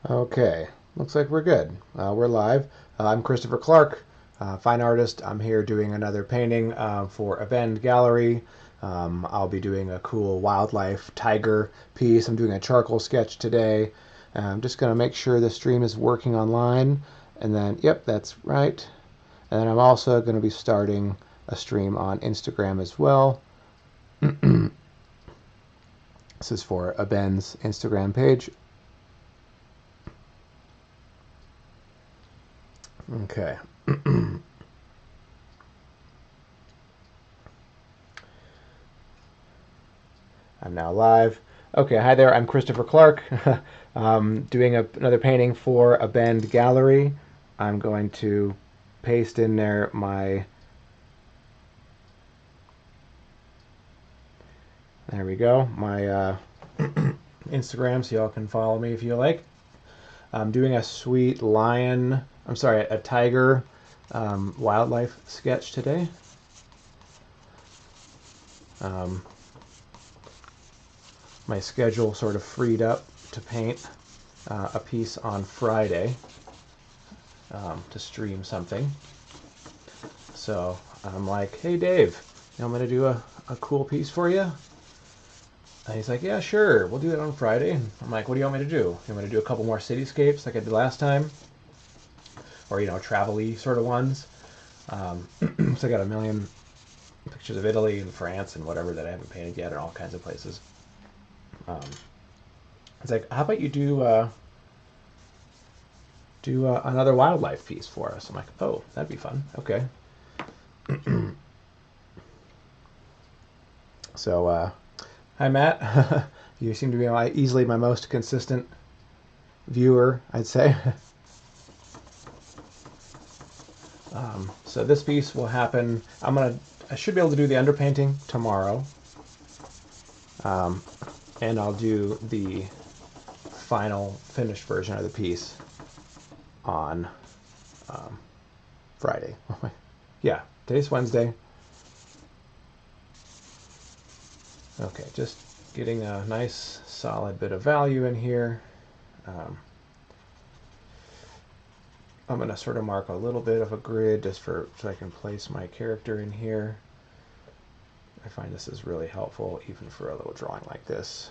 Okay, looks like we're good. We're live. I'm Christopher Clark, fine artist. I'm here doing another painting for Abend Gallery. I'll be doing a cool wildlife tiger piece. I'm doing a charcoal sketch today. I'm just going to make sure the stream is working online. And then, yep, that's right. And then I'm also going to be starting a stream on Instagram as well. This is for Abend's Instagram page. Okay. I'm now live. Okay, hi there. I'm Christopher Clark, doing another painting for Abend Gallery. I'm going to paste in there there we go, my Instagram, so y'all can follow me if you like. I'm doing a sweet lion, I'm sorry, a tiger wildlife sketch today. My schedule sort of freed up to paint a piece on Friday to stream something. So I'm like, hey, Dave, I'm going to do a cool piece for you. And he's like, yeah, sure, we'll do it on Friday. And I'm like, what do you want me to do? You want me to do a couple more cityscapes like I did last time? Or, travel-y sort of ones? So I got a million pictures of Italy and France and whatever that I haven't painted yet, and all kinds of places. It's like, how about you do another wildlife piece for us? I'm like, oh, that'd be fun. Okay. So, hi, Matt. You seem to be easily my most consistent viewer, I'd say. So this piece will happen. I should be able to do the underpainting tomorrow. And I'll do the final finished version of the piece on Friday. Yeah, today's Wednesday. Okay, just getting a nice solid bit of value in here. I'm going to sort of mark a little bit of a grid just so I can place my character in here. I find this is really helpful even for a little drawing like this.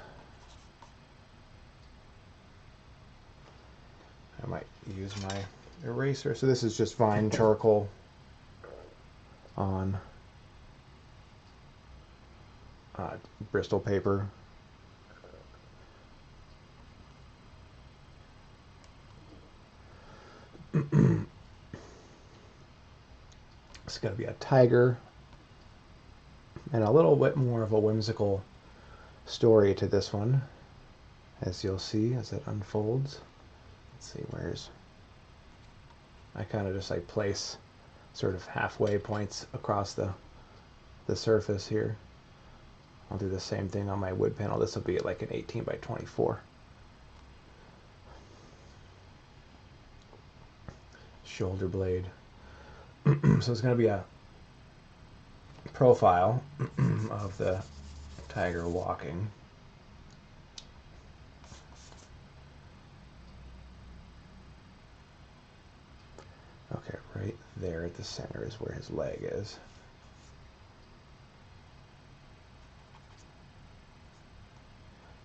I might use my eraser. So this is just fine charcoal on Bristol paper. It's going to be a tiger and a little bit more of a whimsical story to this one, as you'll see as it unfolds. Let's see, I kind of just like place sort of halfway points across the surface here. I'll do the same thing on my wood panel. This will be like an 18 by 24. Shoulder blade. So it's going to be a profile of the tiger walking. Okay, right there at the center is where his leg is.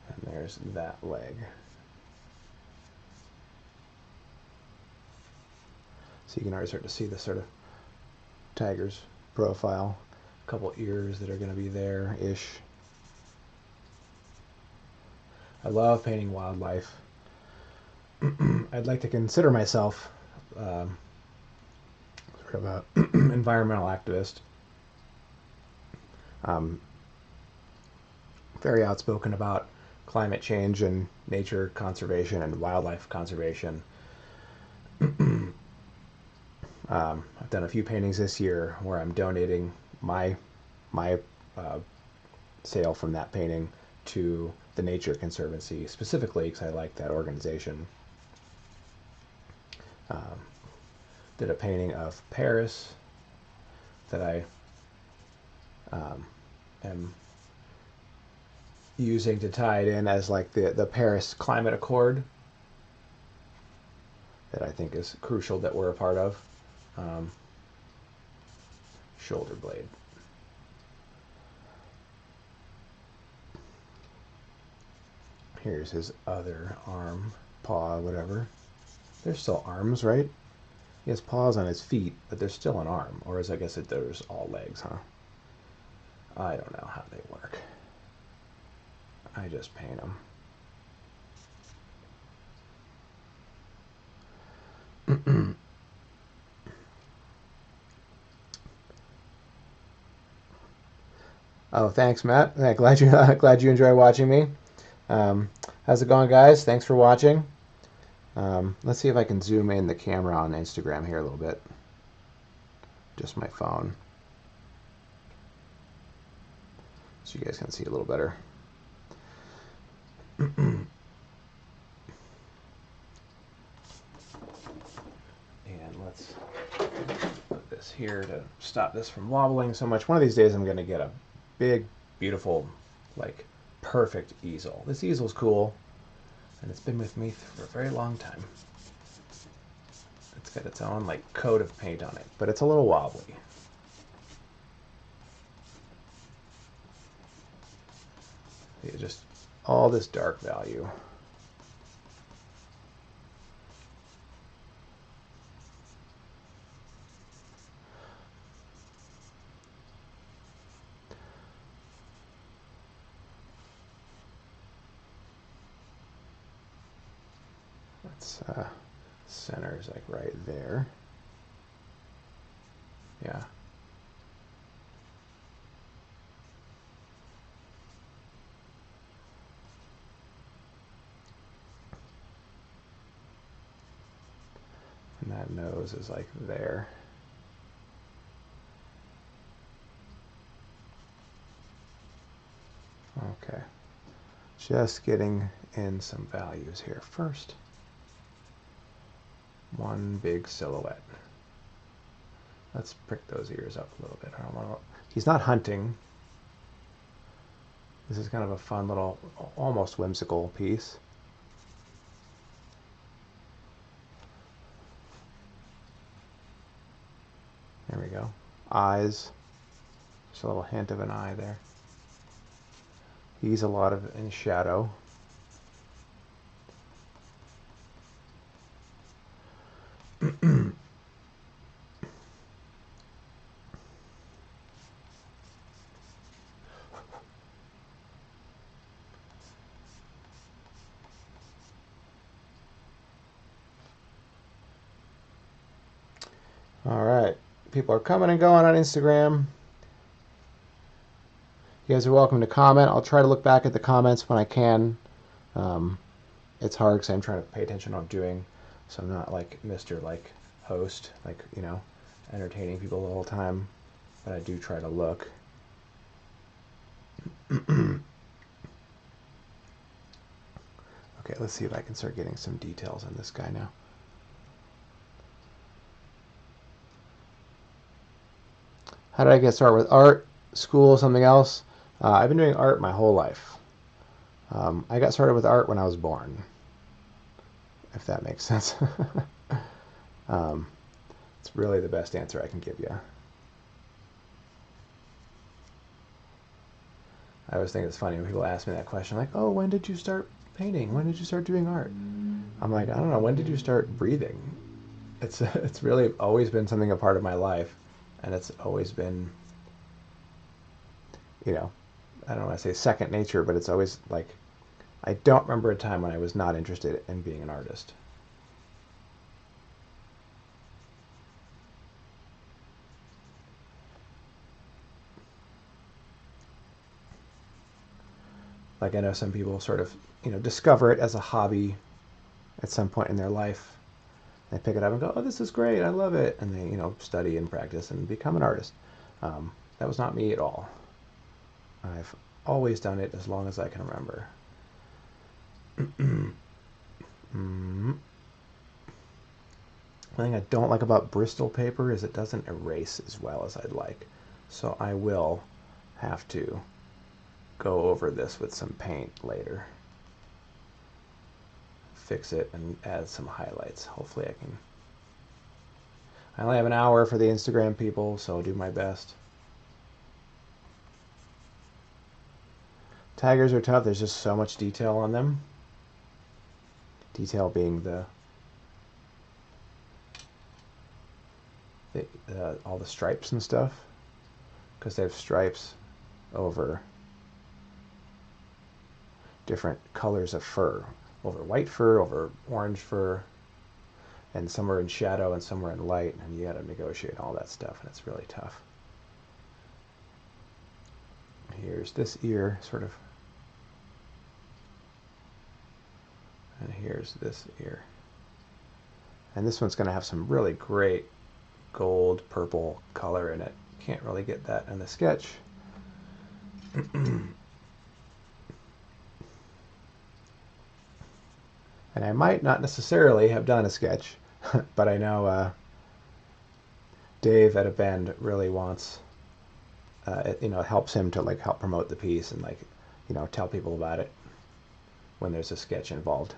And there's that leg. So you can already start to see the sort of tiger's profile. A couple ears that are going to be there-ish. I love painting wildlife. I'd like to consider myself sort of a environmental activist. Very outspoken about climate change and nature conservation and wildlife conservation. I've done a few paintings this year where I'm donating my sale from that painting to the Nature Conservancy, specifically because I like that organization. Did a painting of Paris that I am using to tie it in as like the Paris Climate Accord. that I think is crucial that we're a part of. Shoulder blade. Here's his other arm, paw, whatever. They're still arms, right? He has paws on his feet, but there's still an arm. Or is I guess there's all legs, huh? I don't know how they work. I just paint them. Oh, thanks, Matt. Glad you enjoy watching me. How's it going, guys? Thanks for watching. Let's see if I can zoom in the camera on Instagram here a little bit. Just my phone, so you guys can see a little better. And let's put this here to stop this from wobbling so much. One of these days I'm going to get a big, beautiful, like perfect easel. This easel's cool, and it's been with me for a very long time. It's got its own like coat of paint on it, but it's a little wobbly. Yeah, just all this dark value. That's center's like right there. Yeah. And that nose is like there. Okay. Just getting in some values here first. One big silhouette. Let's prick those ears up a little bit. I don't want to. He's not hunting. This is kind of a fun little, almost whimsical piece. There we go. Eyes. Just a little hint of an eye there. He's a lot of in shadow. All right. People are coming and going on Instagram. You guys are welcome to comment. I'll try to look back at the comments when I can. It's hard because I'm trying to pay attention to what I'm doing, so I'm not like Mr. like host, like, you know, entertaining people the whole time, but I do try to look. Okay, let's see if I can start getting some details on this guy now. How did I get started with art, school, something else? I've been doing art my whole life. I got started with art when I was born, if that makes sense. It's really the best answer I can give you. I always think it's funny when people ask me that question, like, oh, when did you start painting? When did you start doing art? I'm like, I don't know, when did you start breathing? It's really always been something a part of my life, and it's always been, you know, I don't want to say second nature, but it's always like, I don't remember a time when I was not interested in being an artist. Like, I know some people sort of, you know, discover it as a hobby at some point in their life. They pick it up and go, oh, this is great, I love it. And they, you know, study and practice and become an artist. That was not me at all. I've always done it as long as I can remember. One thing I don't like about Bristol paper is it doesn't erase as well as I'd like. So I will have to go over this with some paint later. fix it and add some highlights. Hopefully I can. I only have an hour for the Instagram people, so I'll do my best. Tigers are tough. There's just so much detail on them. Detail being all the stripes and stuff, because they have stripes over different colors of fur, over white fur, over orange fur, and some are in shadow and some are in light, and you got to negotiate all that stuff, and it's really tough. Here's this ear, sort of, and here's this ear. And this one's going to have some really great gold, purple color in it. Can't really get that in the sketch. And I might not necessarily have done a sketch, but I know Dave at a Bend really wants, it helps him to like help promote the piece and like, tell people about it when there's a sketch involved.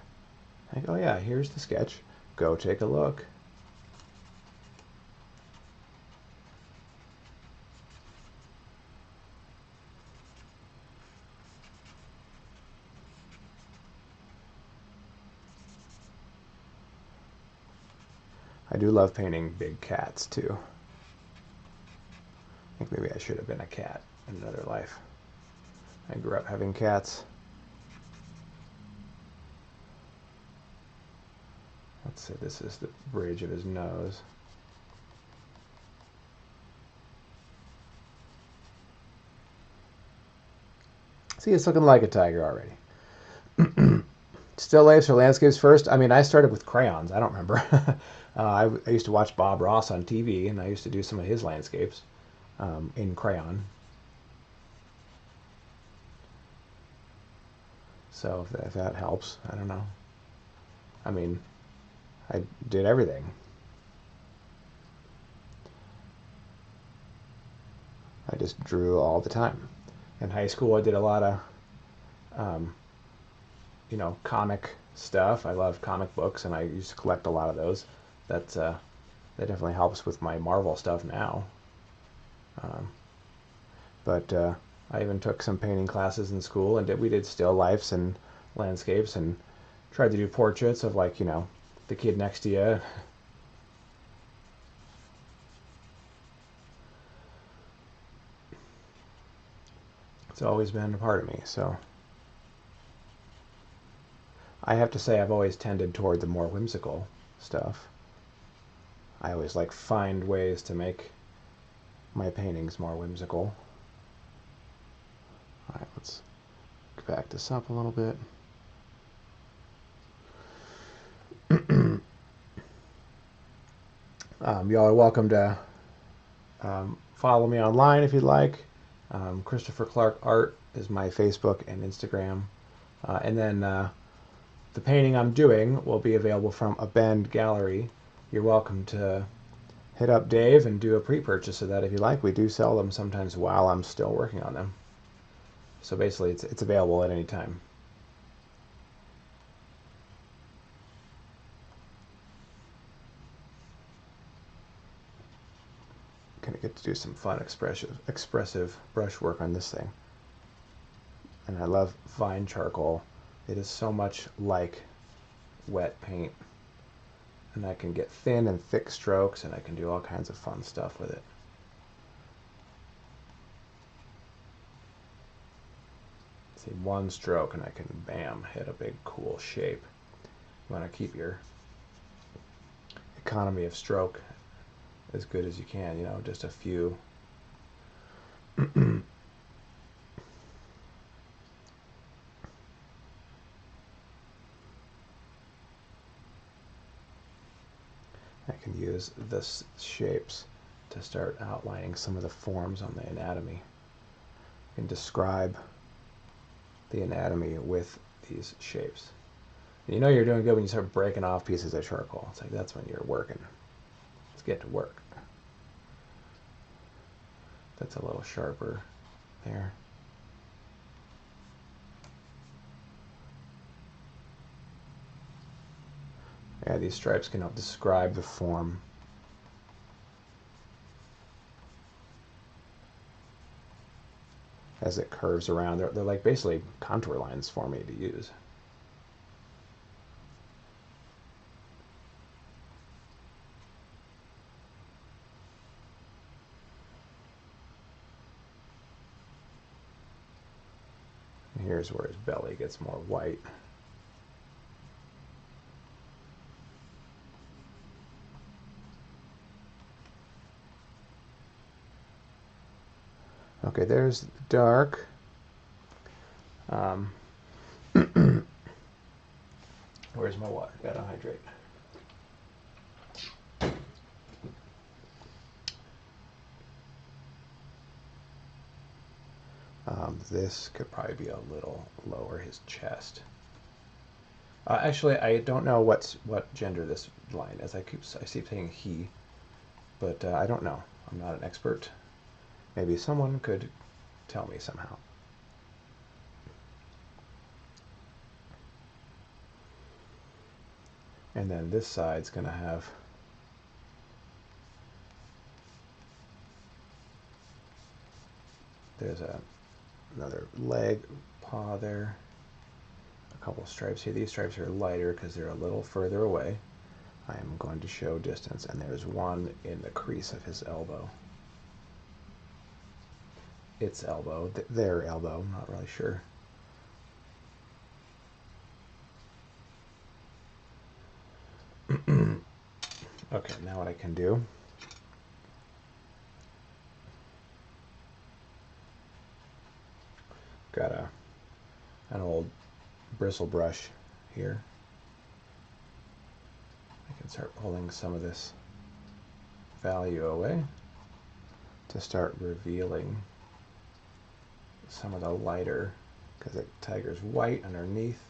Like, oh yeah, here's the sketch. Go take a look. I do love painting big cats too. I think maybe I should have been a cat in another life. I grew up having cats. Let's say this is the bridge of his nose. See, it's looking like a tiger already. Still lifes or landscapes first? I mean, I started with crayons. I don't remember. I used to watch Bob Ross on TV, and I used to do some of his landscapes in crayon. So if that helps, I don't know. I mean, I did everything. I just drew all the time. In high school, I did a lot of, comic stuff. I loved comic books, and I used to collect a lot of those. That definitely helps with my Marvel stuff now. But I even took some painting classes in school, and we did still lifes and landscapes, and tried to do portraits of, like, the kid next to you. It's always been a part of me, so I have to say I've always tended toward the more whimsical stuff. I always find ways to make my paintings more whimsical. Alright, let's back this up a little bit. Y'all are welcome to follow me online if you'd like. Christopher Clark Art is my Facebook and Instagram. And then the painting I'm doing will be available from a Bend gallery. You're welcome to hit up Dave and do a pre-purchase of that if you like. We do sell them sometimes while I'm still working on them. So basically it's available at any time. Gonna get to do some fun expressive brush work on this thing. And I love fine charcoal. It is so much like wet paint. And I can get thin and thick strokes, and I can do all kinds of fun stuff with it. See, one stroke and I can, bam, hit a big cool shape. You want to keep your economy of stroke as good as you can, just a few. I can use this shapes to start outlining some of the forms on the anatomy. I can describe the anatomy with these shapes. And you're doing good when you start breaking off pieces of charcoal. It's like, that's when you're working. Let's get to work. That's a little sharper there. Okay, these stripes can help describe the form. As it curves around, they're like basically contour lines for me to use. And here's where his belly gets more white. Okay, there's the dark. Where's my water? Gotta hydrate. This could probably be a little lower his chest. Actually, I don't know what gender this line is. I keep saying he, but I don't know. I'm not an expert. Maybe someone could tell me somehow. And then this side's going to have there's another leg, paw there, a couple stripes here. These stripes are lighter because they're a little further away. I am going to show distance, and there's one in the crease of his elbow. Its elbow, their elbow, I'm not really sure. Okay, now what I can do, got an old bristle brush here. I can start pulling some of this value away to start revealing some of the lighter, because the tiger's white underneath.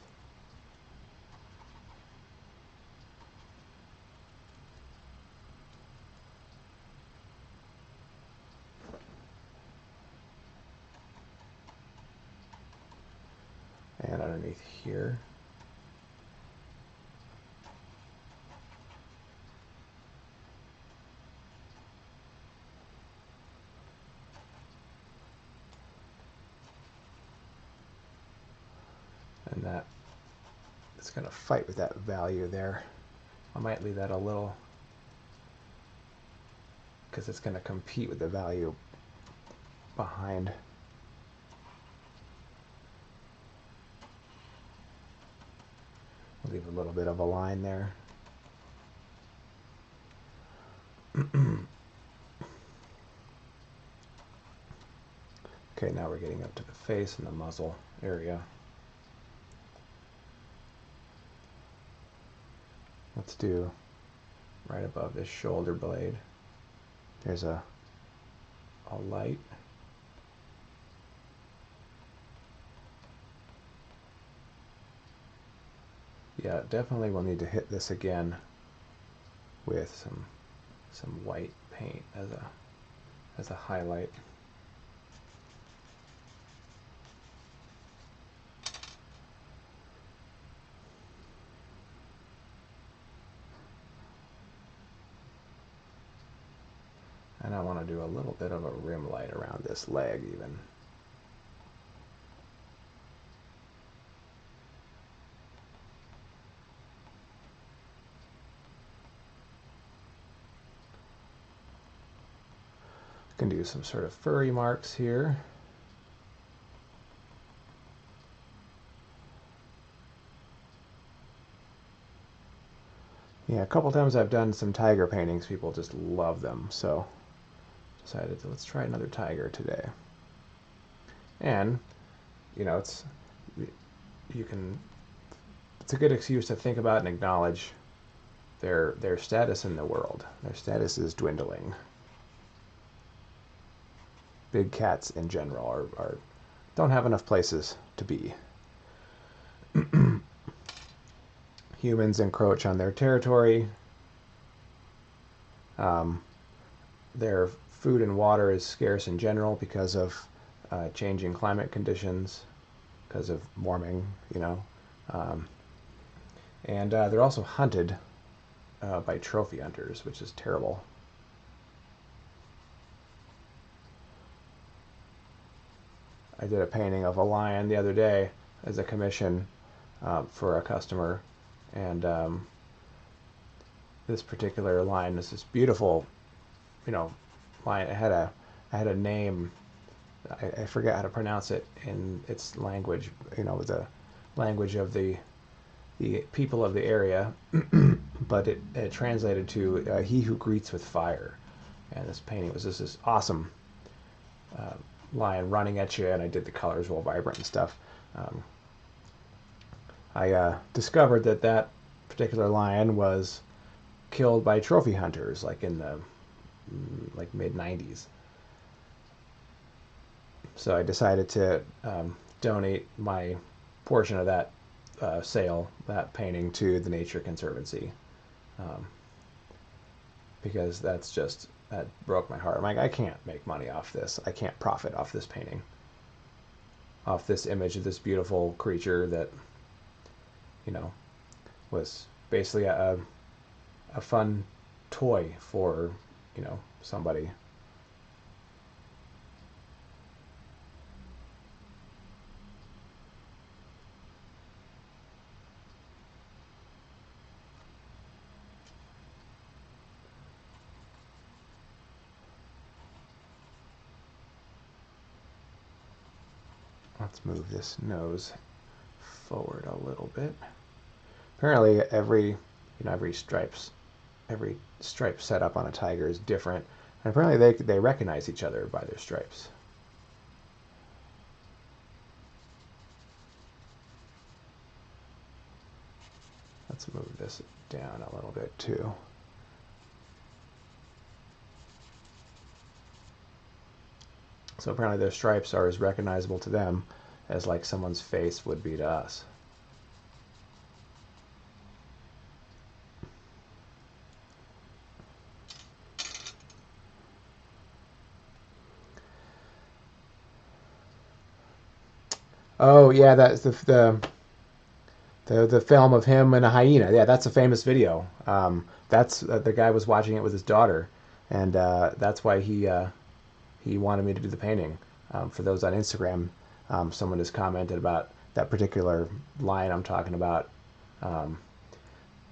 And underneath here. And that it's going to fight with that value there. I might leave that a little, because it's going to compete with the value behind. Leave a little bit of a line there. Okay, now we're getting up to the face and the muzzle area. Let's do right above this shoulder blade. There's a light. Yeah, definitely we'll need to hit this again with some white paint as a highlight. And I want to do a little bit of a rim light around this leg even. Can do some sort of furry marks here. Yeah, a couple times I've done some tiger paintings. People just love them, so decided to let's try another tiger today. And you know, it's a good excuse to think about and acknowledge their status in the world. Their status is dwindling. Big cats in general don't have enough places to be. Humans encroach on their territory. Their food and water is scarce in general because of changing climate conditions, because of warming, you know. And they're also hunted by Trophy Hunters, which is terrible. I did a painting of a lion the other day as a commission for a customer, and this particular lion is this beautiful, lion. It had a name. I forget how to pronounce it in its language. The language of the people of the area, but it translated to "He who greets with fire." And this painting was just this awesome lion running at you, and I did the colors real vibrant and stuff. I discovered that particular lion was killed by trophy hunters, like in the mid 90s. So I decided to donate my portion of that sale, that painting, to the Nature Conservancy, because that broke my heart. I'm like, I can't make money off this. I can't profit off this painting, off this image of this beautiful creature that, was basically a fun toy for, somebody. Let's move this nose forward a little bit. Apparently every stripe set up on a tiger is different, and apparently they recognize each other by their stripes. Let's move this down a little bit too. So apparently their stripes are as recognizable to them as like someone's face would be to us. Oh yeah, that's the film of him and a hyena. Yeah, that's a famous video. That's the guy was watching it with his daughter, and that's why he wanted me to do the painting. For those on Instagram, someone has commented about that particular lion I'm talking about.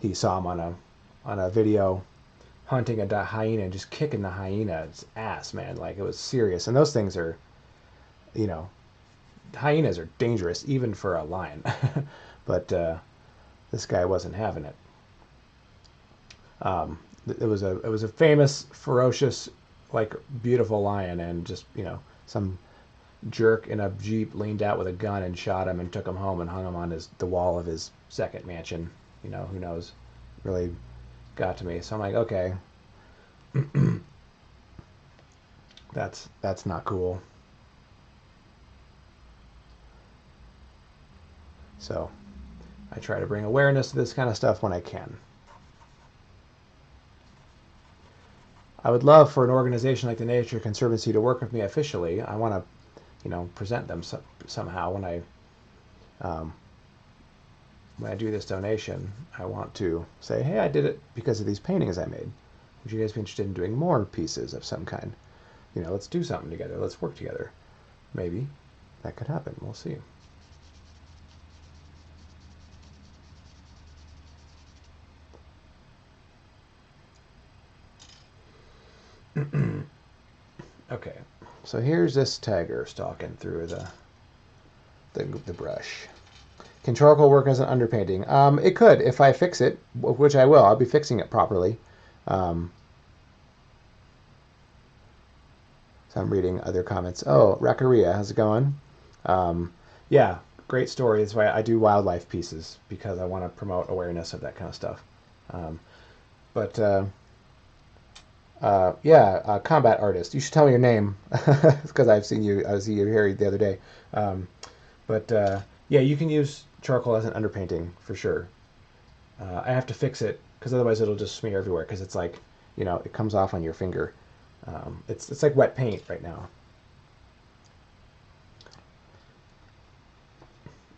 He saw him on a video hunting a hyena and just kicking the hyena's ass, man. Like, it was serious. And those things are, hyenas are dangerous even for a lion. But this guy wasn't having it. It was a famous, ferocious, like, beautiful lion, and just some jerk in a Jeep leaned out with a gun and shot him and took him home and hung him on the wall of his second mansion. Who knows? Really got to me. So I'm like, okay, that's not cool. So I try to bring awareness to this kind of stuff when I can. I would love for an organization like the Nature Conservancy to work with me officially. I want to, present them somehow when I do this donation. I want to say, hey, I did it because of these paintings I made. Would you guys be interested in doing more pieces of some kind? Let's do something together. Let's work together. Maybe that could happen. We'll see. Okay, so here's this tiger stalking through the brush. Can charcoal work as an underpainting? It could, if I fix it, which I will. I'll be fixing it properly. So I'm reading other comments. Oh, Rakaria, how's it going? Yeah, great story. That's why I do wildlife pieces, because I want to promote awareness of that kind of stuff. Combat artist. You should tell me your name, because I see you here the other day. Yeah, you can use charcoal as an underpainting for sure. I have to fix it because otherwise it'll just smear everywhere, because it's like, it comes off on your finger. It's like wet paint right now.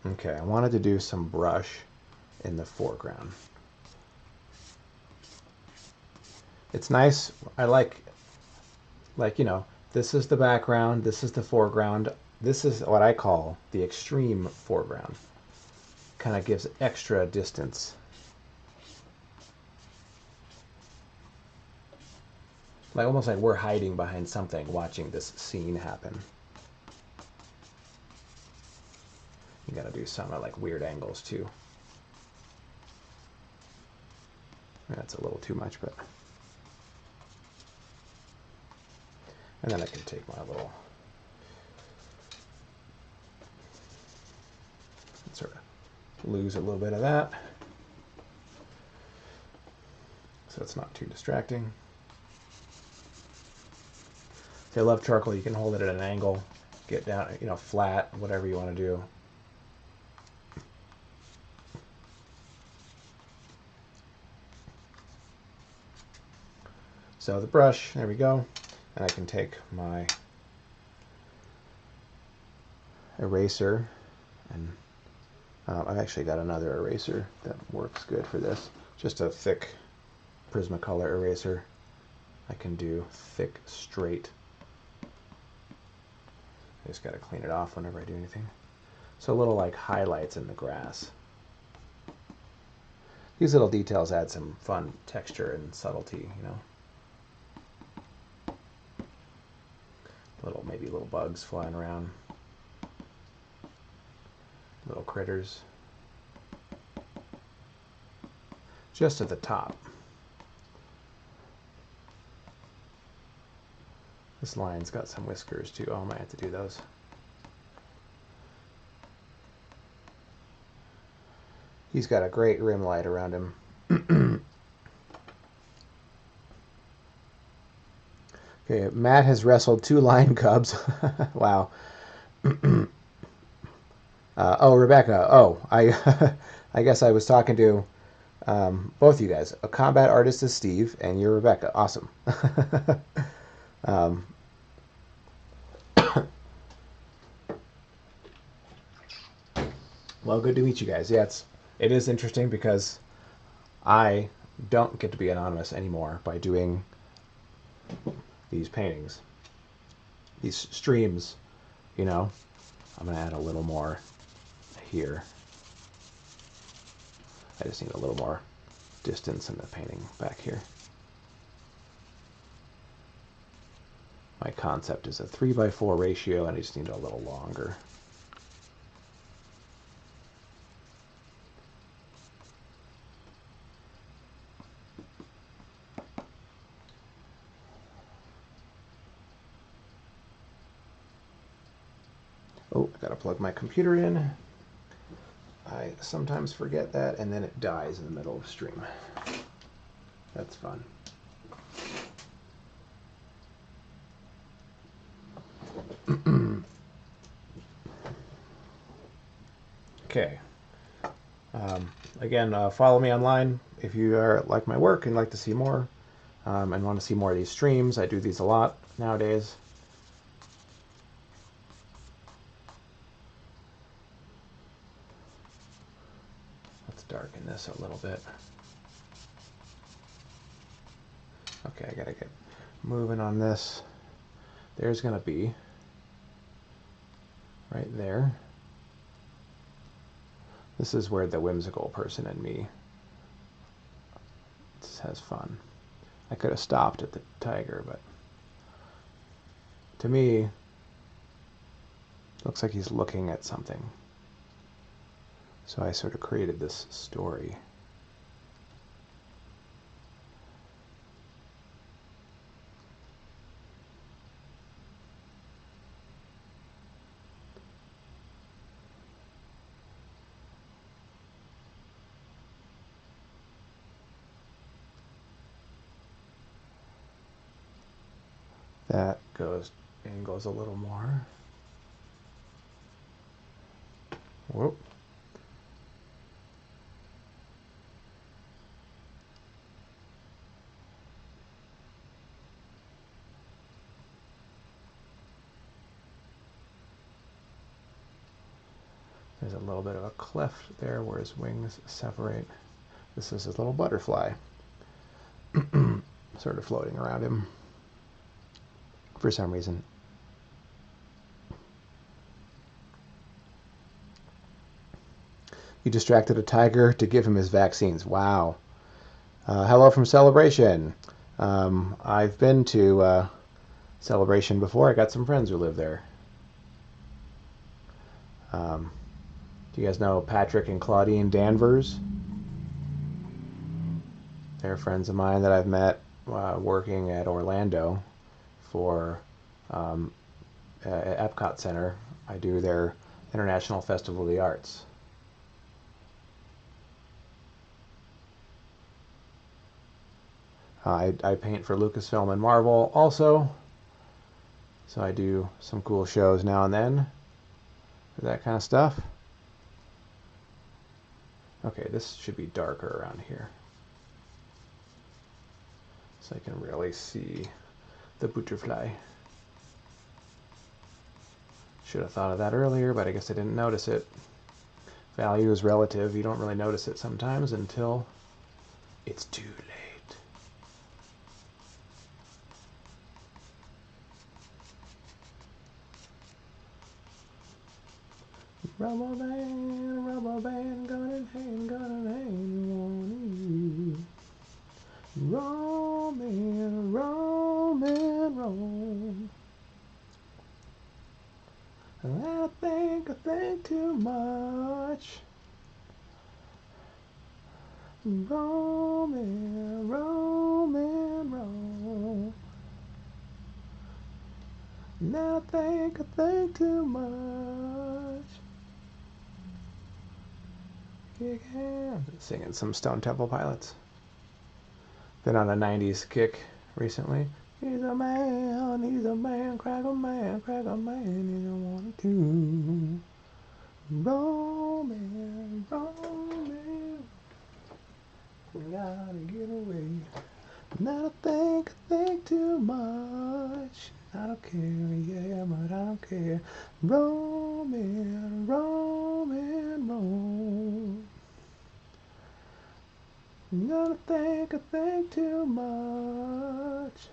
Okay, I wanted to do some brush in the foreground. It's nice. I like, you know, this is the background, this is the foreground. This is what I call the extreme foreground. Kind of gives extra distance. Like almost like we're hiding behind something watching this scene happen. You gotta do some at like weird angles too. That's a little too much, but. And then I can take my little, sort of lose a little bit of that. So it's not too distracting. If you love charcoal, you can hold it at an angle, get down, you know, flat, whatever you want to do. So the brush, there we go. And I can take my eraser, and I've actually got another eraser that works good for this. Just a thick Prismacolor eraser. I can do thick, straight. I just got to clean it off whenever I do anything. So little like highlights in the grass. These little details add some fun texture and subtlety, you know. Maybe little bugs flying around. Little critters. Just at the top. This lion's got some whiskers too. Oh, I might have to do those. He's got a great rim light around him. Okay, Matt has wrestled 2 lion cubs. Wow. Oh, Rebecca. Oh, I guess I was talking to both you guys. A combat artist is Steve, and you're Rebecca. Awesome. Well, good to meet you guys. Yeah, it is interesting because I don't get to be anonymous anymore by doing these paintings, these streams, you know. I'm going to add a little more here. I just need a little more distance in the painting back here. My concept is a 3:4 ratio, and I just need a little longer. Oh, I gotta plug my computer in. I sometimes forget that, and then it dies in the middle of stream. That's fun. Okay. Again, follow me online if you like my work and like to see more, and want to see more of these streams. I do these a lot nowadays. Let's darken this a little bit. Okay, I gotta get moving on this. There's gonna be right there. This is where the whimsical person in me has fun. I could have stopped at the tiger, but to me, looks like he's looking at something. So I sort of created this story. That angles a little more. Whoop. There's a little bit of a cleft there where his wings separate. This is a little butterfly. sort of floating around him for some reason. You distracted a tiger to give him his vaccines. Wow. Hello from Celebration. I've been to Celebration before. I got some friends who live there. Do you guys know Patrick and Claudine Danvers? They're friends of mine that I've met working at Orlando for at Epcot Center. I do their International Festival of the Arts. I paint for Lucasfilm and Marvel also, so I do some cool shows now and then for that kind of stuff. Okay, this should be darker around here, so I can really see the butterfly. Should have thought of that earlier, but I guess I didn't notice it. Value is relative. You don't really notice it sometimes until it's too late. Rubber band, gun in hand, want you. Roman, Roman, Rome. I think too much. Roman, Roman, Rome. Now I think too much. Singing some Stone Temple Pilots. Been on a 90s kick recently. He's a man, crack a man, he don't want to. Roman, Roman, we gotta get away. Now I think too much. I don't care, yeah, but I don't care. Roman, Roman, Roman. Not I think too much.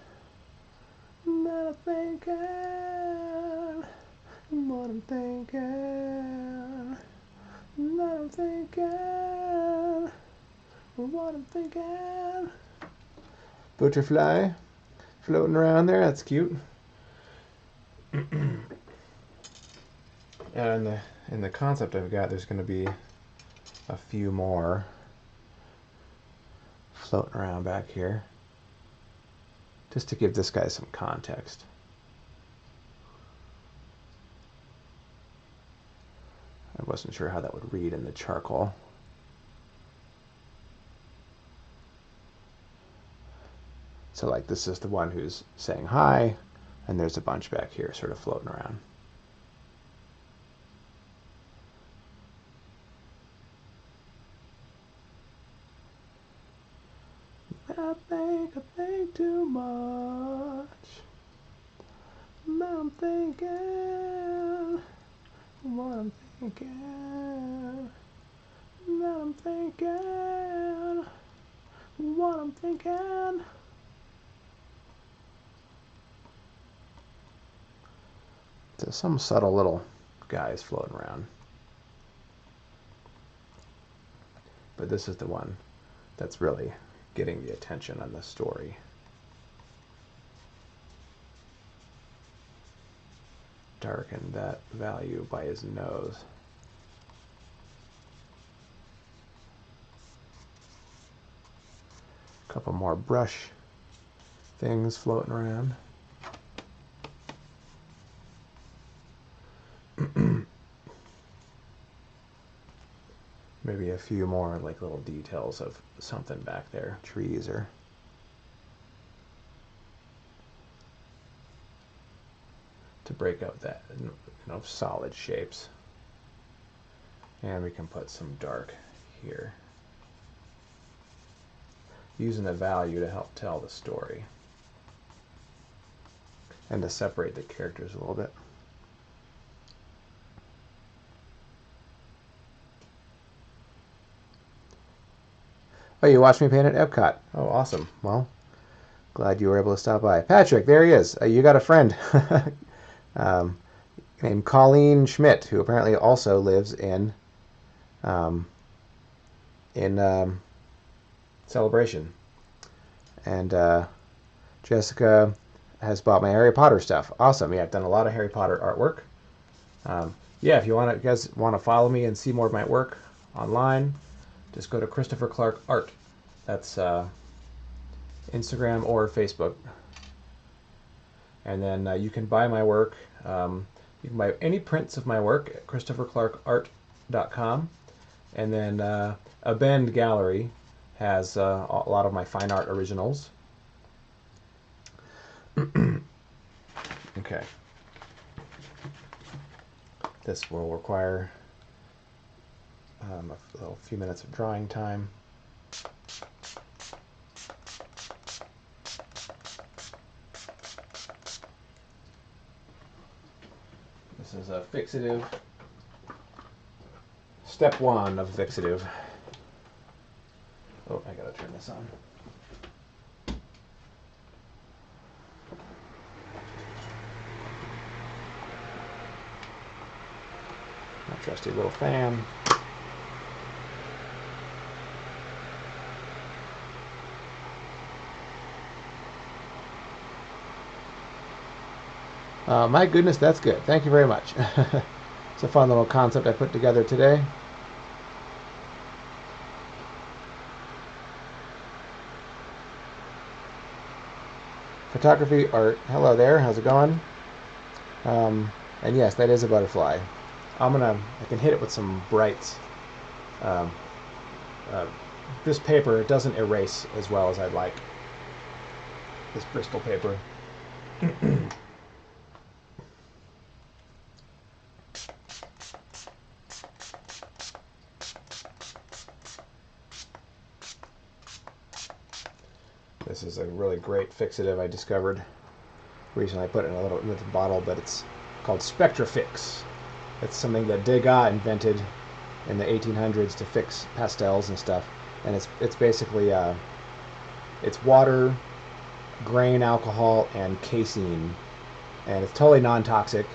Not a thinking. What I'm thinking. Not I'm thinking. What I'm thinking. Butterfly floating around there. That's cute. And in the concept I've got, there's going to be a few more floating around back here, just to give this guy some context. I wasn't sure how that would read in the charcoal. So like this is the one who's saying hi, and there's a bunch back here sort of floating around. I think too much. Now I'm thinking what I'm thinking. Now I'm thinking what I'm thinking. There's some subtle little guys floating around. But this is the one that's really getting the attention on the story. Darken that value by his nose. A couple more brush things floating around. Maybe a few more like little details of something back there, trees or to break out that, solid shapes. And we can put some dark here, using the value to help tell the story and to separate the characters a little bit. Oh, you watched me paint at Epcot. Oh, awesome. Well, Glad you were able to stop by. Patrick, there he is. You got a friend um, named Colleen Schmidt, who apparently also lives um, in Celebration. And Jessica has bought my Harry Potter stuff. Awesome. Yeah, I've done a lot of Harry Potter artwork. Yeah, if you guys want to follow me and see more of my work online, just go to Christopher Clark Art. That's Instagram or Facebook. And then you can buy my work. You can buy any prints of my work at ChristopherClarkArt.com. And then A Bend Gallery has a lot of my fine art originals. Okay. This will require a few minutes of drawing time. This is a fixative. Step 1 of fixative. Oh, I gotta turn this on. My trusty little fan. My goodness, that's good. Thank you very much. It's a fun little concept I put together today. Photography art. Hello there. How's it going? And yes, that is a butterfly. I can hit it with some brights. This paper doesn't erase as well as I'd like. This Bristol paper. This is a really great fixative I discovered recently. I put it in a little bottle, but it's called Spectrafix. It's something that Degas invented in the 1800s to fix pastels and stuff. And it's basically it's water, grain alcohol, and casein, and it's totally non-toxic.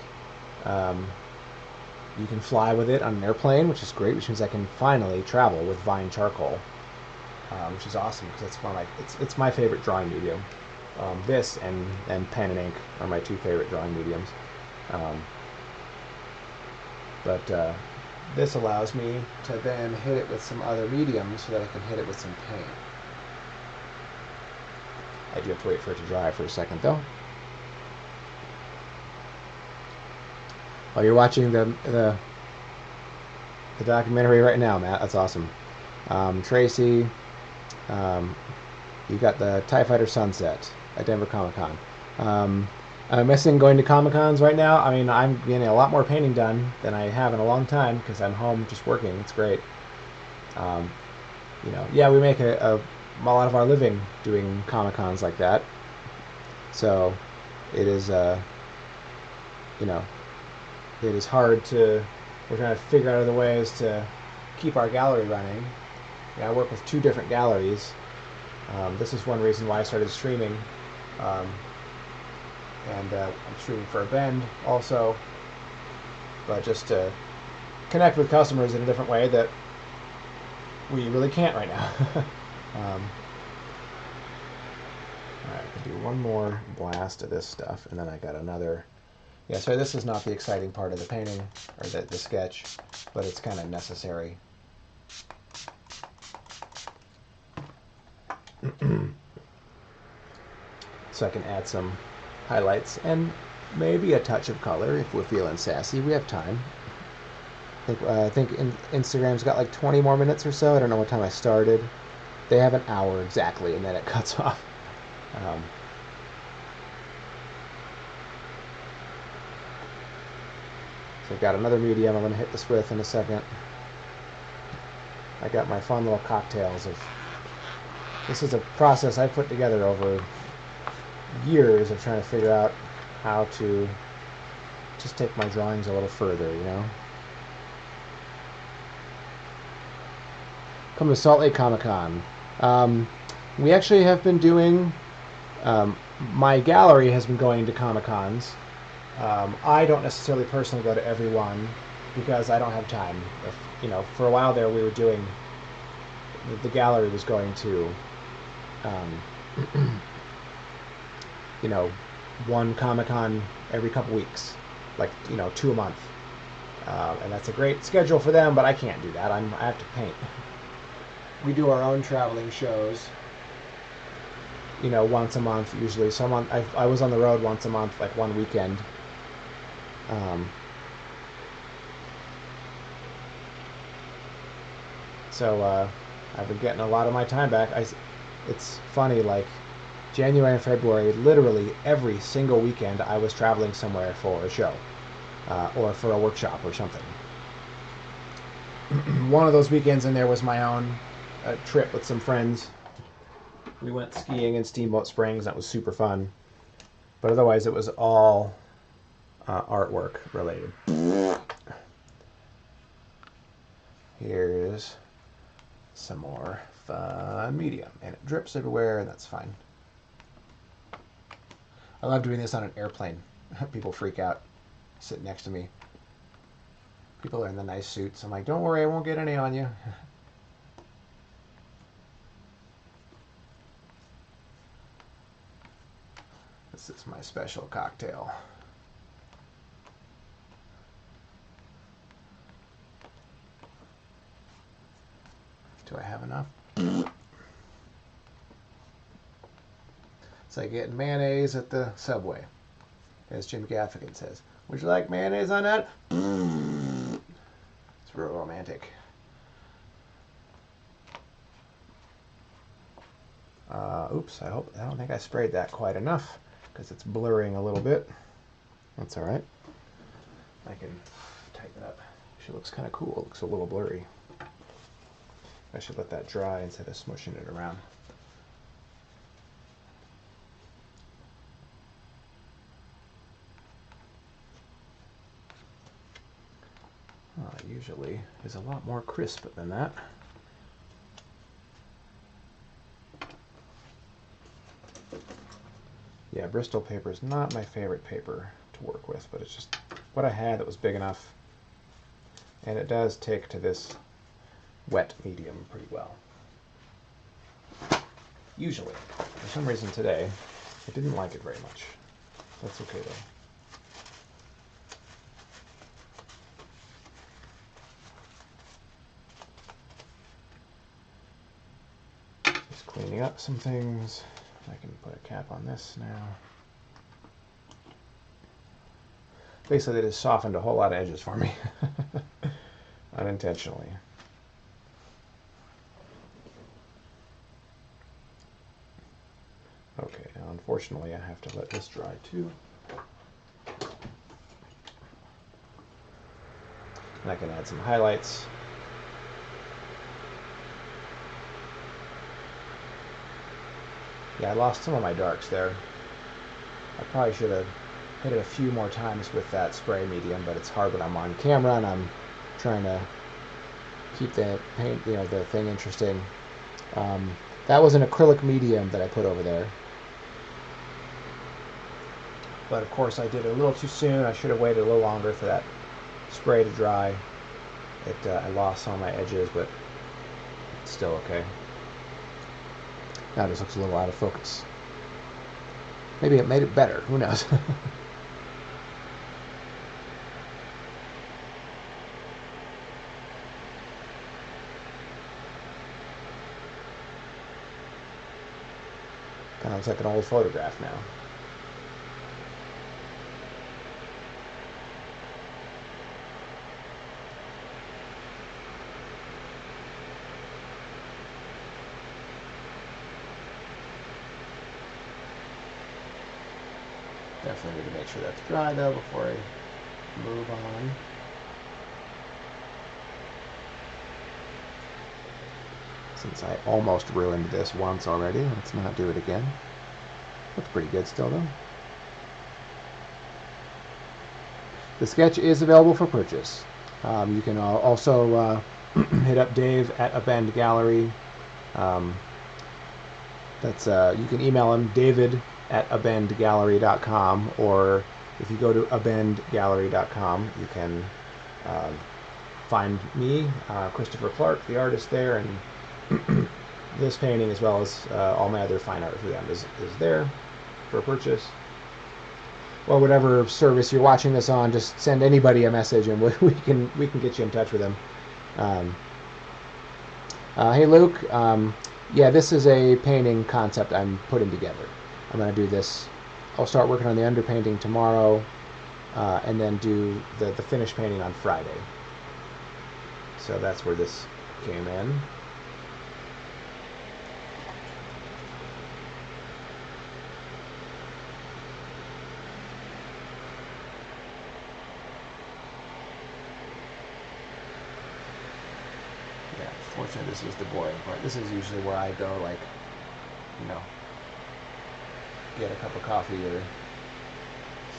You can fly with it on an airplane, which is great, which means I can finally travel with Vine charcoal. Which is awesome because it's my favorite drawing medium. This and pen and ink are my two favorite drawing mediums. But this allows me to then hit it with some other mediums so that I can hit it with some paint. I do have to wait for it to dry for a second though. Oh, you're watching the documentary right now, Matt. That's awesome. Tracy. You got the TIE Fighter Sunset at Denver Comic Con. I'm missing going to Comic Cons right now. I mean, I'm getting a lot more painting done than I have in a long time because I'm home just working. It's great. Yeah, we make a lot of our living doing Comic Cons like that. So it is, it is hard to. We're trying to figure out other ways to keep our gallery running. I work with 2 different galleries. This is one reason why I started streaming. I'm streaming for A Bend also. But just to connect with customers in a different way that we really can't right now. Alright, I can do one more blast of this stuff, and then I got another. Yeah, so this is not the exciting part of the painting, or the sketch, but it's kind of necessary. So I can add some highlights and maybe a touch of color if we're feeling sassy. We have time. I think Instagram's got like 20 more minutes or so. I don't know what time I started. They have an hour exactly, and then it cuts off. So I've got another medium I'm going to hit this with in a second. I got my fun little cocktails of... This is a process I put together over years of trying to figure out how to just take my drawings a little further, you know? Come to Salt Lake Comic Con. We actually have been doing My gallery has been going to Comic-Cons. I don't necessarily personally go to every one because I don't have time. For a while there, we were doing. The gallery was going to, one Comic-Con every couple weeks, like 2 a month, and that's a great schedule for them. But I can't do that. I have to paint. We do our own traveling shows. Once a month usually. So I was on the road once a month, like one weekend. So I've been getting a lot of my time back. It's funny, like January and February, literally every single weekend I was traveling somewhere for a show or for a workshop or something. One of those weekends in there was my own trip with some friends. We went skiing in Steamboat Springs. That was super fun. But otherwise, it was all artwork related. Here's some more fun medium. And it drips everywhere, and that's fine. I love doing this on an airplane. People freak out. Sit next to me. People are in the nice suits. I'm like, don't worry, I won't get any on you. This is my special cocktail. Do I have enough? It's like getting mayonnaise at the Subway, as Jim Gaffigan says. Would you like mayonnaise on that? It's real romantic. Oops, I don't think I sprayed that quite enough because it's blurring a little bit. That's all right. I can tighten it up. She looks kind of cool. It looks a little blurry. I should let that dry instead of smushing it around. It usually is a lot more crisp than that. Yeah, Bristol paper is not my favorite paper to work with, but it's just what I had that was big enough. And it does take to this wet medium pretty well. Usually. For some reason today, I didn't like it very much. That's okay though. Just cleaning up some things. I can put a cap on this now. Basically, they just softened a whole lot of edges for me. Unintentionally. Okay, now unfortunately I have to let this dry too. And I can add some highlights. Yeah, I lost some of my darks there. I probably should have hit it a few more times with that spray medium, but it's hard when I'm on camera and I'm trying to keep the paint, the thing interesting. That was an acrylic medium that I put over there. But of course I did it a little too soon. I should have waited a little longer for that spray to dry. I lost some of my edges, but it's still okay. Now it just looks a little out of focus. Maybe it made it better. Who knows? Kind of looks like an old photograph now. Definitely need to make sure that's dry though before I move on. Since I almost ruined this once already, let's not do it again. Looks pretty good still though. The sketch is available for purchase. You can also hit up Dave at Upend Gallery. You can email him, David at abendgallery.com, or if you go to abendgallery.com, you can find me, Christopher Clark, the artist there, and this painting, as well as all my other fine art for them, is there for purchase. Or whatever service you're watching this on, just send anybody a message, and we can get you in touch with them. Hey Luke, yeah, this is a painting concept I'm putting together. I'm going to do this. I'll start working on the underpainting tomorrow, and then do the finished painting on Friday. So that's where this came in. Fortunately, this is the boring part. This is usually where I go, like, you know, get a cup of coffee or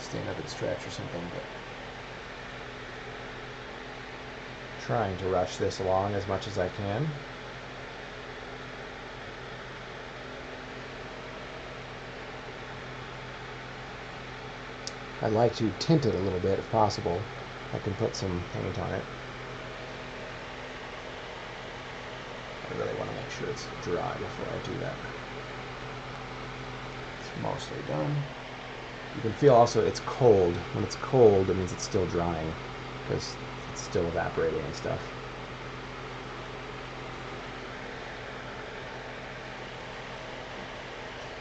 stand up and stretch or something, but trying to rush this along as much as I can. I'd like to tint it a little bit if possible. I can put some paint on it. I really want to make sure it's dry before I do that. It's mostly done. You can feel also it's cold. When it's cold, it means it's still drying, because it's still evaporating and stuff.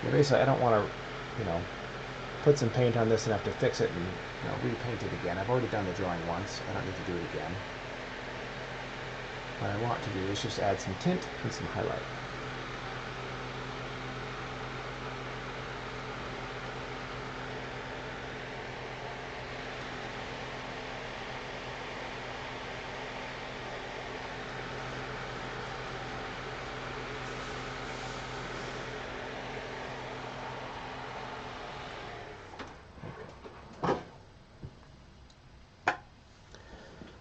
Yeah, basically, I don't want to, you know, put some paint on this and have to fix it and, you know, repaint it again. I've already done the drawing once. I don't need to do it again. What I want to do is just add some tint and some highlight.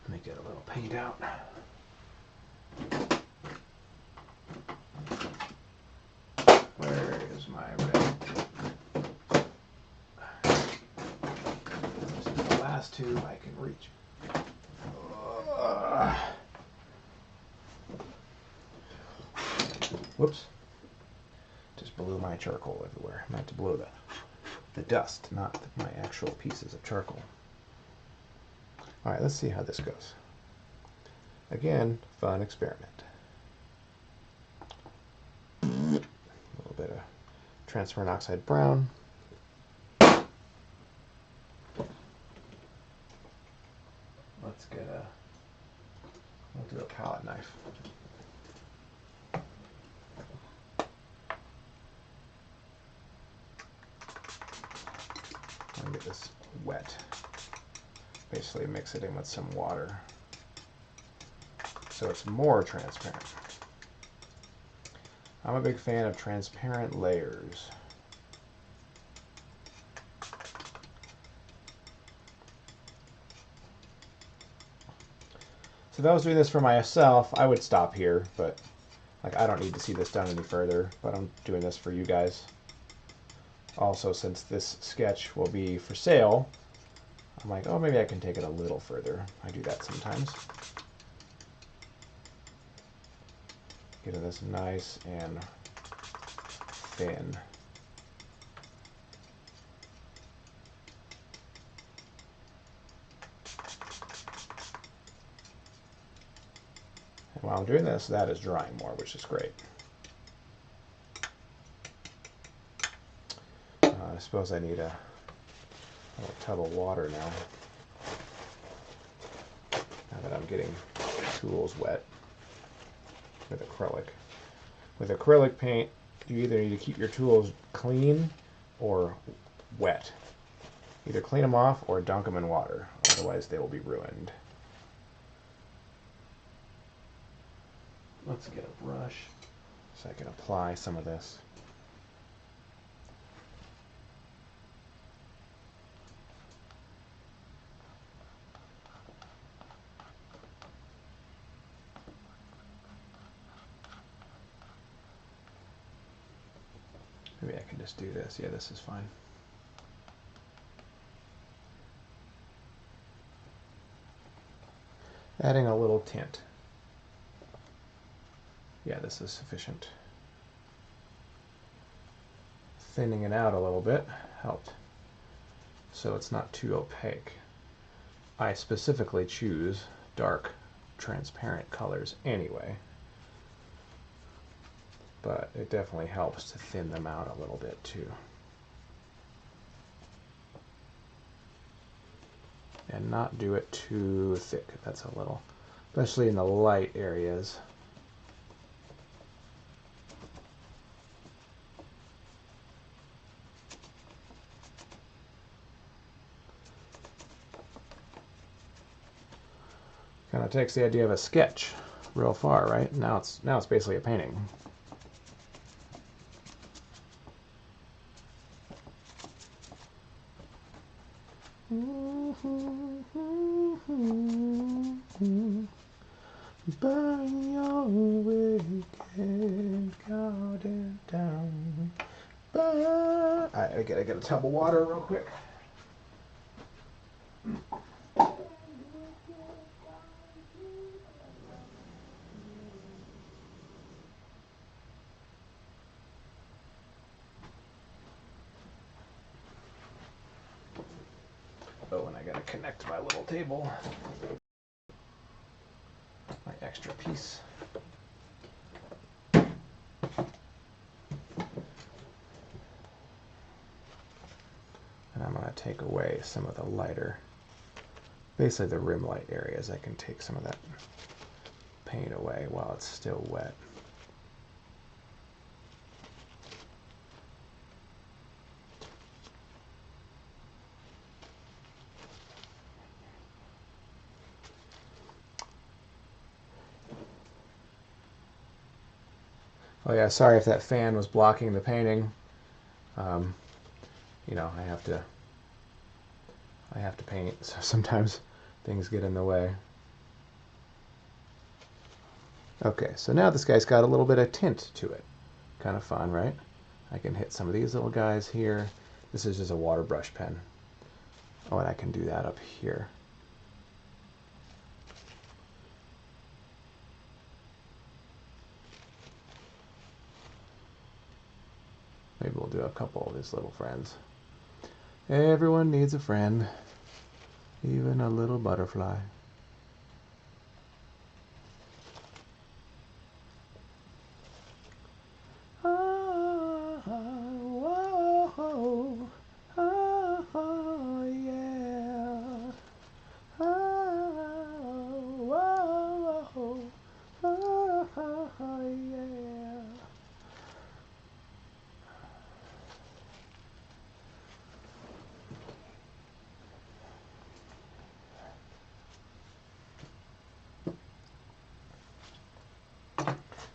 Let me get a little paint out. Where is my red? This is the last tube I can reach. Whoops. Just blew my charcoal everywhere. I meant to blow the dust, not my actual pieces of charcoal. Alright, let's see how this goes. Again, fun experiment. A little bit of transparent oxide brown. Let's get we'll do a palette knife. I'll get this wet. Basically mix it in with some water so it's more transparent. I'm a big fan of transparent layers. So if I was doing this for myself, I would stop here, but like I don't need to see this done any further, but I'm doing this for you guys. Also, since this sketch will be for sale, I'm like, oh, maybe I can take it a little further. I do that sometimes. Getting this nice and thin. And while I'm doing this, that is drying more, which is great. I suppose I need a little tub of water now. Now that I'm getting tools wet with acrylic. With acrylic paint, you either need to keep your tools clean or wet. Either clean them off or dunk them in water, otherwise they will be ruined. Let's get a brush so I can apply some of this. Maybe I can just do this. Yeah, this is fine. Adding a little tint. Yeah, this is sufficient. Thinning it out a little bit helped, so it's not too opaque. I specifically choose dark, transparent colors anyway, but it definitely helps to thin them out a little bit too. And not do it too thick. That's a little, especially in the light areas. Kind of takes the idea of a sketch real far, right? Now it's basically a painting. Burn your wicked garden down. Burn. I gotta get a tub of water real quick. Oh, and I gotta connect my little table. My extra piece. And I'm gonna take away some of the lighter, basically the rim light areas. I can take some of that paint away while it's still wet. Oh yeah, sorry if that fan was blocking the painting. You know, I have to paint, so sometimes things get in the way. Okay, so now this guy's got a little bit of tint to it. Kind of fun, right? I can hit some of these little guys here. This is just a water brush pen. Oh, and I can do that up here. Maybe we'll do a couple of his little friends. Everyone needs a friend, even a little butterfly.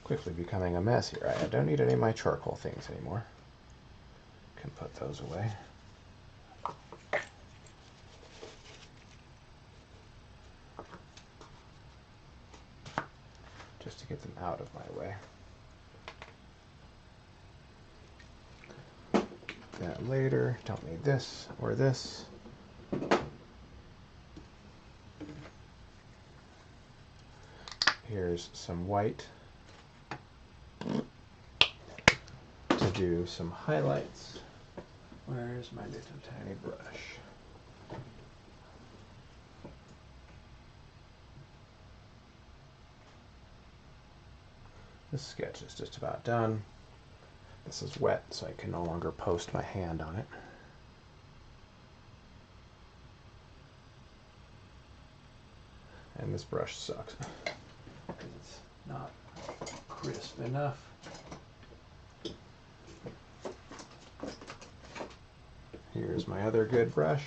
Quickly becoming a mess here. I don't need any of my charcoal things anymore. Can put those away. Just to get them out of my way. That later. Don't need this or this. Here's some white to do some highlights. Where's my little tiny brush? This sketch is just about done. This is wet, so I can no longer post my hand on it. And this brush sucks because it's not crisp enough. Here's my other good brush.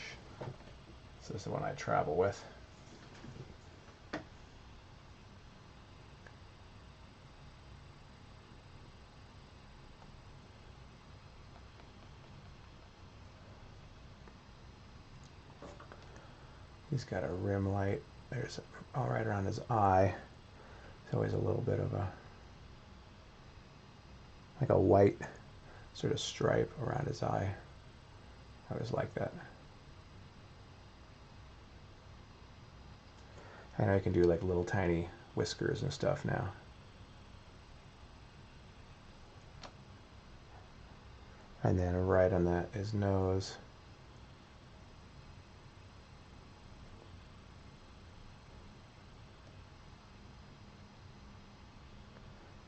This is the one I travel with. He's got a rim light. There's all right around his eye. It's always a little bit of a, like a white sort of stripe around his eye. I always like that. And I can do like little tiny whiskers and stuff now. And then right on that, his nose.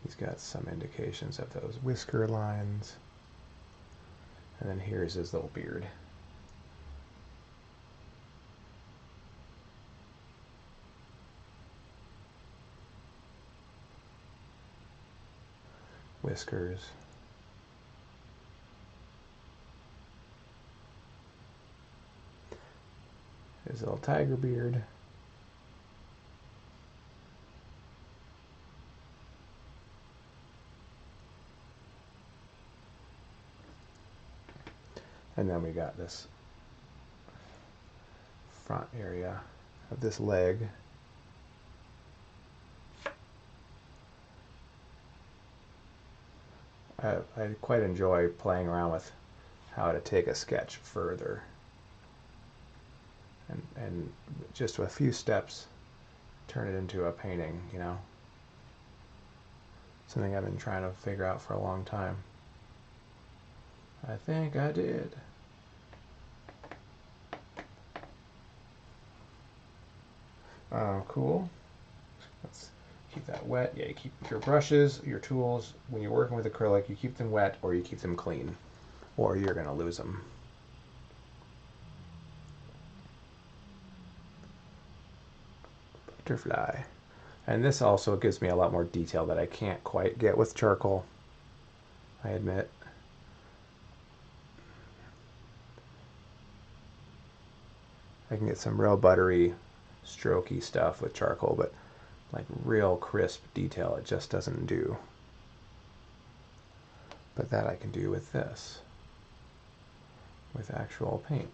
He's got some indications of those whisker lines. And then here's his little beard. Whiskers. His little tiger beard. And then we got this front area of this leg. I quite enjoy playing around with how to take a sketch further. And just with a few steps, turn it into a painting, you know? Something I've been trying to figure out for a long time. I think I did. Cool. Let's keep that wet. Yeah, you keep your brushes, your tools, when you're working with acrylic, you keep them wet or you keep them clean, or you're going to lose them. Butterfly. And this also gives me a lot more detail that I can't quite get with charcoal, I admit. I can get some real buttery, strokey stuff with charcoal, but like real crisp detail it just doesn't do. But that I can do with this, with actual paint.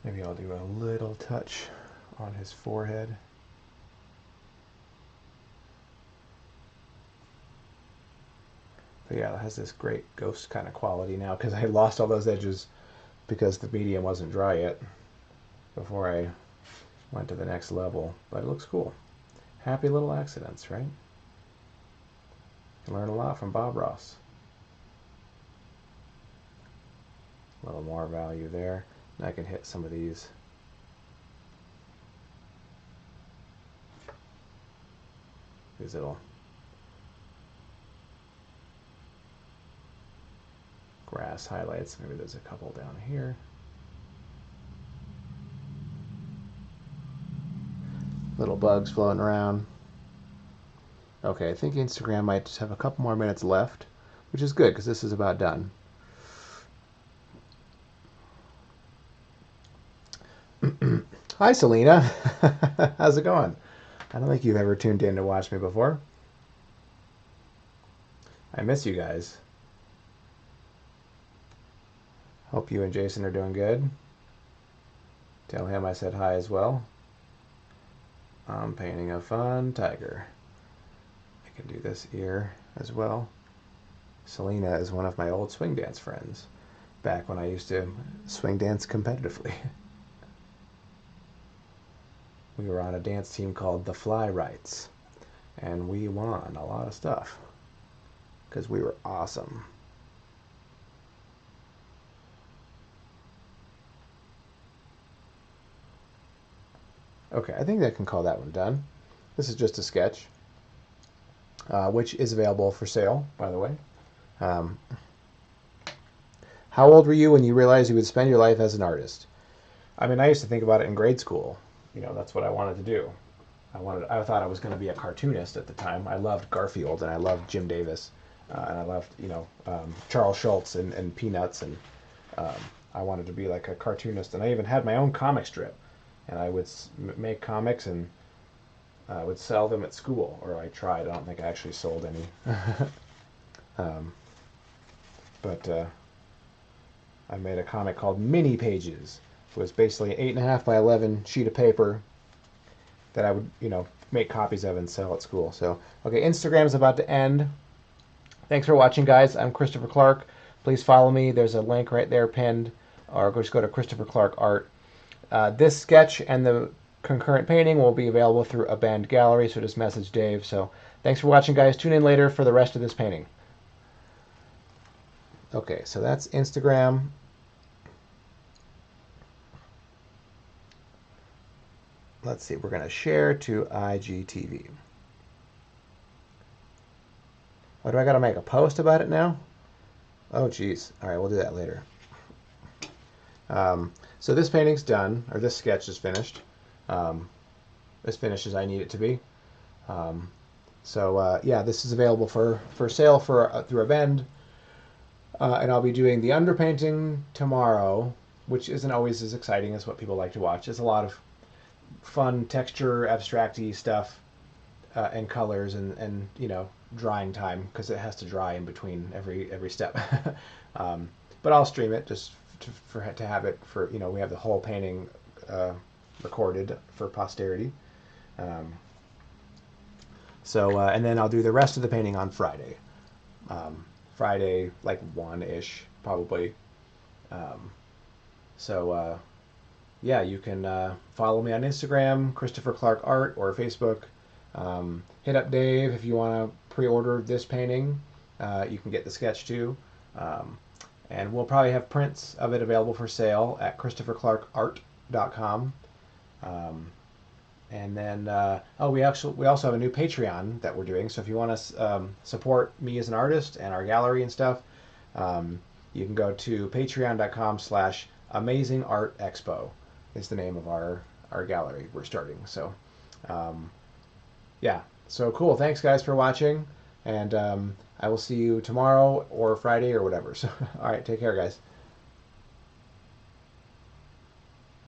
Maybe I'll do a little touch on his forehead. But yeah, it has this great ghost kind of quality now because I lost all those edges because the medium wasn't dry yet before I went to the next level. But it looks cool. Happy little accidents, right? You learn a lot from Bob Ross. A little more value there. And I can hit some of these. These little grass highlights. Maybe there's a couple down here. Little bugs floating around. Okay, I think Instagram might just have a couple more minutes left, which is good because this is about done. Hi, Selena. How's it going? I don't think you've ever tuned in to watch me before. I miss you guys. Hope you and Jason are doing good. Tell him I said hi as well. I'm painting a fun tiger. I can do this ear as well. Selena is one of my old swing dance friends, back when I used to swing dance competitively. We were on a dance team called the Fly Rights, and we won a lot of stuff because we were awesome. Okay, I think I can call that one done. This is just a sketch, which is available for sale, by the way. How old were you when you realized you would spend your life as an artist? I mean, I used to think about it in grade school. You know, that's what I wanted to do. I thought I was going to be a cartoonist at the time. I loved Garfield and I loved Jim Davis, and I loved, Charles Schultz and Peanuts, and I wanted to be like a cartoonist, and I even had my own comic strip, and I would make comics and would sell them at school, or I tried. I don't think I actually sold any. um, but I made a comic called Mini Pages. It was basically an 8.5 by 11 sheet of paper that I would, make copies of and sell at school. So, okay, Instagram is about to end. Thanks for watching, guys. I'm Christopher Clark. Please follow me. There's a link right there pinned, or just go to Christopher Clark Art. This sketch and the concurrent painting will be available through Abandoned Gallery, so just message Dave. So thanks for watching, guys. Tune in later for the rest of this painting. Okay, so that's Instagram. Let's see, we're going to share to IGTV. Oh, do I got to make a post about it now? Oh, geez. All right, we'll do that later. So this painting's done, or this sketch is finished. As finished as I need it to be. Yeah, this is available for sale through Abend. And I'll be doing the underpainting tomorrow, which isn't always as exciting as what people like to watch. It's a lot of fun texture, abstract-y stuff, and colors, and drying time, because it has to dry in between every step. But I'll stream it just to have it for, we have the whole painting recorded for posterity. And then I'll do the rest of the painting on Friday. Friday, like 1-ish, probably. Yeah, you can follow me on Instagram, Christopher Clark Art, or Facebook. Hit up Dave if you want to pre-order this painting. You can get the sketch too. And we'll probably have prints of it available for sale at ChristopherClarkArt.com. And then, we also have a new Patreon that we're doing. So if you want to support me as an artist and our gallery and stuff, you can go to patreon.com/AmazingArtExpo is the name of our gallery we're starting. So, yeah. So cool. Thanks, guys, for watching. And I will see you tomorrow or Friday or whatever. So, all right. Take care, guys.